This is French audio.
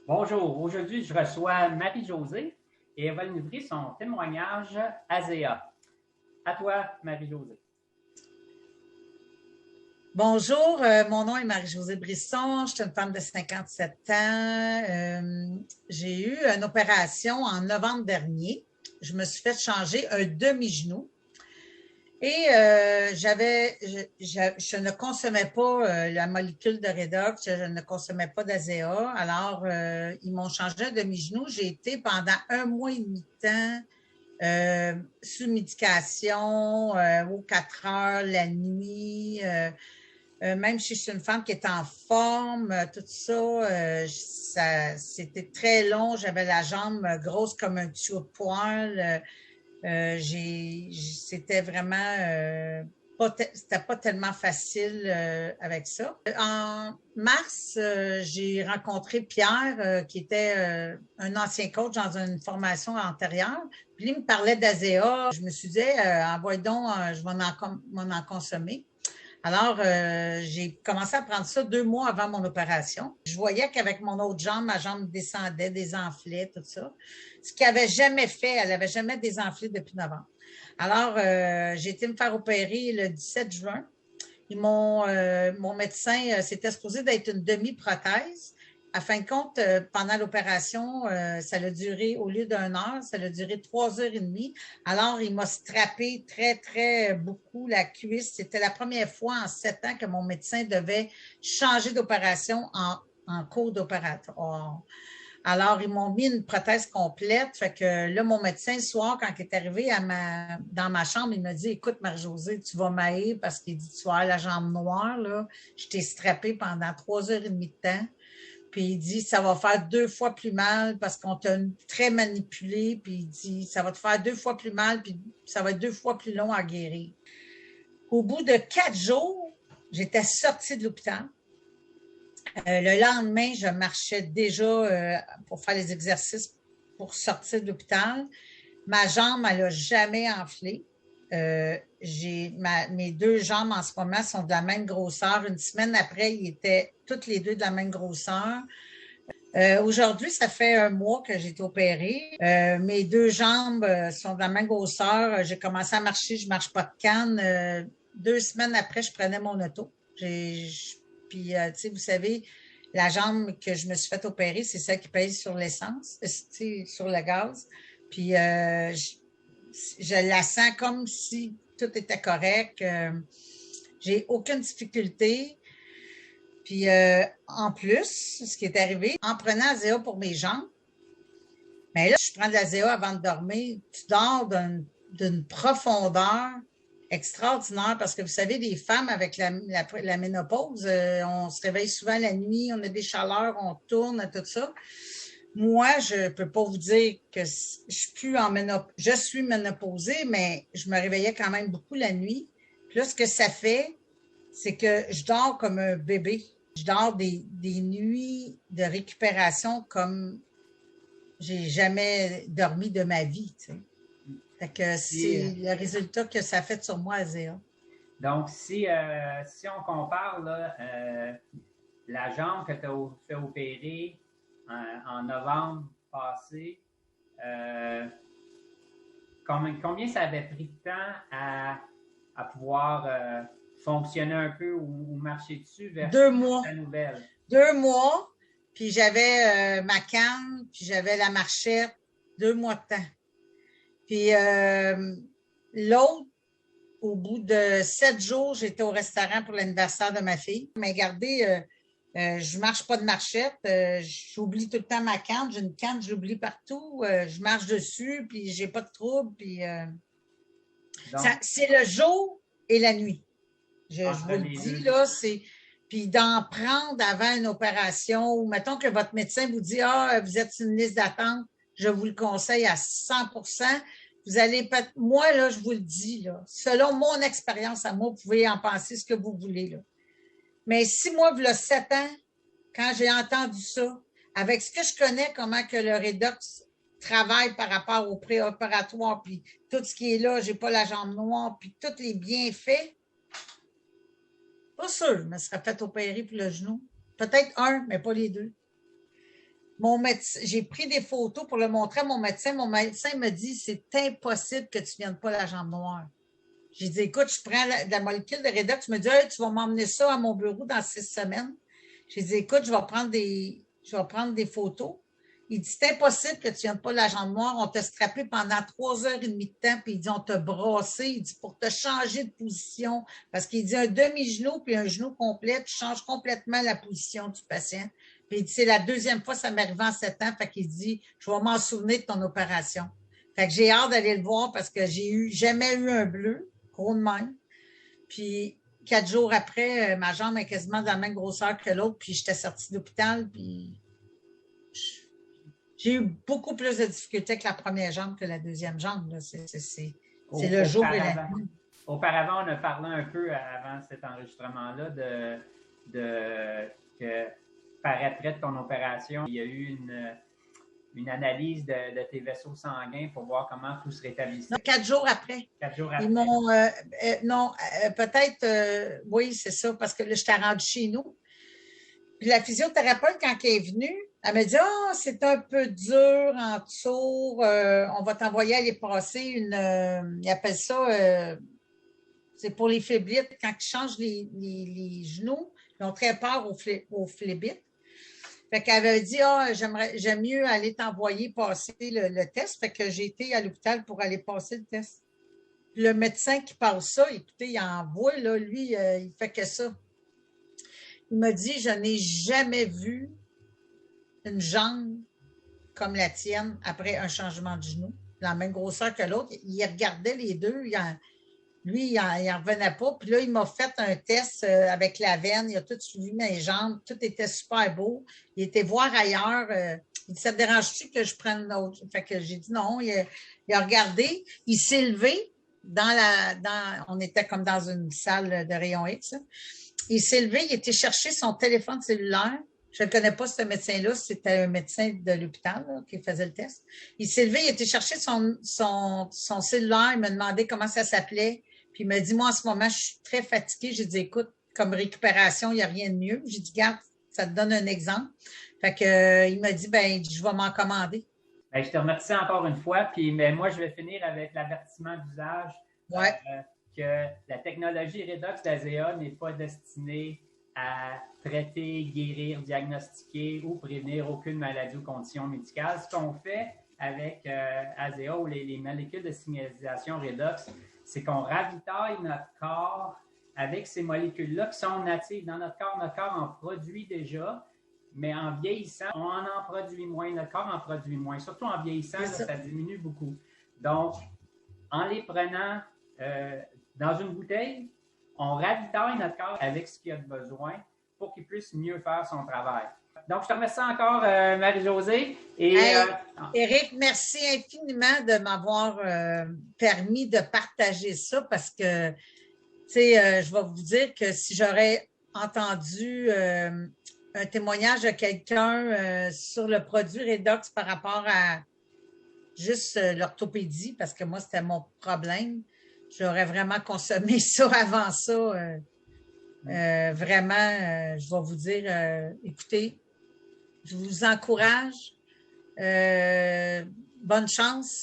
Bonjour, aujourd'hui je reçois Marie-Josée et elle va nous livrer son témoignage ASEA. À toi, Marie-Josée. Bonjour, mon nom est Marie-Josée Brisson, je suis une femme de 57 ans. J'ai eu une opération en novembre dernier. Je me suis fait changer un demi-genou et je ne consommais pas la molécule de Redox, je ne consommais pas d'ASEA. Alors, ils m'ont changé un demi-genou. J'ai été pendant un mois et demi de temps sous médication, aux 4 heures la nuit. Même si je suis une femme qui est en forme, tout ça, c'était très long. J'avais la jambe grosse comme un tuyau de poêle. C'était vraiment c'était pas tellement facile avec ça. En mars, j'ai rencontré Pierre, qui était un ancien coach dans une formation antérieure. Puis il me parlait d'ASEA. Je me suis dit, envoie donc, je vais en consommer. Alors, j'ai commencé à prendre ça 2 mois avant mon opération. Je voyais qu'avec mon autre jambe, ma jambe descendait, désenflait, tout ça. Ce qu'elle n'avait jamais fait, elle n'avait jamais désenflé depuis novembre. Alors, j'ai été me faire opérer le 17 juin. Mon médecin, c'était supposé d'être une demi-prothèse. À fin de compte, pendant l'opération, ça a duré, au lieu d'une heure, ça a duré 3 heures et demie. Alors, il m'a strappé très, très beaucoup la cuisse. C'était la première fois en 7 ans que mon médecin devait changer d'opération en cours d'opératoire. Alors, ils m'ont mis une prothèse complète. Fait que là, mon médecin, le soir, quand il est arrivé dans ma chambre, il m'a dit, écoute, Marie-Josée, tu vas m'haïr parce qu'il dit, tu vas avoir la jambe noire, là. Je t'ai strappé pendant 3 heures et demie de temps. Puis il dit, ça va faire 2 fois plus mal parce qu'on t'a très manipulé. Puis il dit, ça va te faire 2 fois plus mal, puis ça va être 2 fois plus long à guérir. Au bout de 4 jours, j'étais sortie de l'hôpital. Le lendemain, je marchais déjà pour faire les exercices pour sortir de l'hôpital. Ma jambe, elle n'a jamais enflé. Mes 2 jambes en ce moment sont de la même grosseur. Une semaine après, ils étaient toutes les deux de la même grosseur. Aujourd'hui, ça fait un mois que j'ai été opérée. Mes 2 jambes sont de la même grosseur. J'ai commencé à marcher, je ne marche pas de canne. 2 semaines après, je prenais mon auto. Puis, tu sais, vous savez, la jambe que je me suis fait opérer, c'est celle qui pèse sur l'essence, sur le gaz. Puis, je la sens comme si tout était correct. J'ai aucune difficulté. Puis en plus, ce qui est arrivé, en prenant Azéa pour mes jambes, mais là, je prends de l'Azéa avant de dormir, tu dors d'une profondeur extraordinaire parce que vous savez, les femmes avec la ménopause, on se réveille souvent la nuit, on a des chaleurs, on tourne, tout ça. Moi, je ne peux pas vous dire que je suis ménopausée, mais je me réveillais quand même beaucoup la nuit. Puis là, ce que ça fait, c'est que je dors comme un bébé. Je dors des nuits de récupération comme j'ai jamais dormi de ma vie. Tu sais. Fait que Si, c'est le résultat que ça fait sur moi, Azéa. donc, si on compare là, la jambe que tu as fait opérer en novembre passé, euh, combien ça avait pris de temps à pouvoir fonctionner un peu ou marcher dessus Deux versus mois. la nouvelle? 2 mois, puis j'avais ma canne, puis j'avais la marchette. 2 mois de temps. Puis l'autre, au bout de 7 jours, j'étais au restaurant pour l'anniversaire de ma fille. Mais regardez, je marche pas de marchette. J'oublie tout le temps ma canne. J'ai une canne, je l'oublie partout. Je marche dessus, puis j'ai pas de trouble. Puis Donc, c'est le jour et la nuit. Je entre vous le les dis, deux. là, c'est. Puis d'en prendre avant une opération, ou mettons que votre médecin vous dit, ah, vous êtes sur une liste d'attente, je vous le conseille à 100%. Vous allez pas. Moi, là, je vous le dis, là, selon mon expérience à moi, vous pouvez en penser ce que vous voulez, là. Mais si moi, il y a 7 ans, quand j'ai entendu ça, avec ce que je connais, comment que le Redox travaille par rapport au préopératoire, puis tout ce qui est là, j'ai pas la jambe noire, puis tous les bienfaits, pas sûr, je me serais fait opérer pour le genou. Peut-être un, mais pas les deux. Mon médecin, j'ai pris des photos pour le montrer à mon médecin. Mon médecin me dit, c'est impossible que tu ne viennes pas la jambe noire. J'ai dit, écoute, je prends la molécule de Redox. Tu me dis, hey, tu vas m'emmener ça à mon bureau dans 6 semaines. J'ai dit, écoute, je vais prendre des photos. Il dit, c'est impossible que tu ne viennes pas la jambe noire. On t'a strappé pendant 3 heures et demie de temps, puis il dit, on t'a brassé. Il dit, pour te changer de position. Parce qu'il dit, un demi-genou puis un genou complet, tu changes complètement la position du patient. Puis il dit, c'est la deuxième fois, ça m'est arrivé en 7 ans. Fait qu'il dit, je vais m'en souvenir de ton opération. Fait que j'ai hâte d'aller le voir parce que j'ai jamais eu un bleu, gros de même. Puis 4 jours après, ma jambe est quasiment de la même grosseur que l'autre, puis j'étais sortie de l'hôpital, puis j'ai eu beaucoup plus de difficultés avec la première jambe que la deuxième jambe. C'est le jour et la nuit. Auparavant, on a parlé un peu avant cet enregistrement-là que par après de ton opération, il y a eu une analyse de tes vaisseaux sanguins pour voir comment tout se rétablissait. Non, 4 jours après. 4 jours après. Ils m'ont, non, peut-être, oui, c'est ça, parce que là, j'étais rendue chez nous. Puis la physiothérapeute, quand elle est venue, elle m'a dit, ah, c'est un peu dur en dessous, on va t'envoyer aller passer ils appellent ça, c'est pour les phlébites, quand ils changent les genoux, ils ont très peur aux phlébites. Fait qu'elle avait dit, ah, j'aime mieux aller t'envoyer passer le test. Fait que j'ai été à l'hôpital pour aller passer le test. Puis le médecin qui parle ça, écoutez, il envoie, là, lui, il fait que ça. Il m'a dit, je n'ai jamais vu une jambe comme la tienne après un changement de genou, la même grosseur que l'autre. Il regardait les deux, lui, il n'en revenait pas. Puis là, il m'a fait un test avec la veine. Il a tout suivi mes jambes. Tout était super beau. Il était voir ailleurs. Il dit, ça te dérange-tu que je prenne l'autre? Fait que j'ai dit non. Il a regardé. Il s'est levé on était comme dans une salle de rayon X. Il s'est levé. Il était chercher son téléphone cellulaire. Je ne connais pas ce médecin-là. C'était un médecin de l'hôpital qui faisait le test. Il s'est levé. Il était chercher son cellulaire. Il m'a demandé comment ça s'appelait. Puis il m'a dit, moi, en ce moment, je suis très fatiguée. J'ai dit, écoute, comme récupération, il n'y a rien de mieux. J'ai dit, garde, ça te donne un exemple. Fait que, il m'a dit, ben, je vais m'en commander. Ben, je te remercie encore une fois. Puis moi, je vais finir avec l'avertissement d'usage Ouais. que la technologie Redox d'ASEA n'est pas destinée à traiter, guérir, diagnostiquer ou prévenir aucune maladie ou condition médicale. Ce qu'on fait avec ASEA ou les molécules de signalisation Redox, c'est qu'on ravitaille notre corps avec ces molécules-là qui sont natives dans notre corps. Notre corps en produit déjà, mais en vieillissant, on en produit moins. Notre corps en produit moins. Surtout en vieillissant, là, ça diminue beaucoup. Donc, en les prenant dans une bouteille, on ravitaille notre corps avec ce qu'il a de besoin pour qu'il puisse mieux faire son travail. Donc, je te remercie encore, Marie-Josée. Éric, merci infiniment de m'avoir permis de partager ça parce que, tu sais, je vais vous dire que si j'aurais entendu un témoignage de quelqu'un sur le produit Redox par rapport à juste l'orthopédie, parce que moi, c'était mon problème, j'aurais vraiment consommé ça avant ça. Vraiment, je vais vous dire, écoutez, je vous encourage. Bonne chance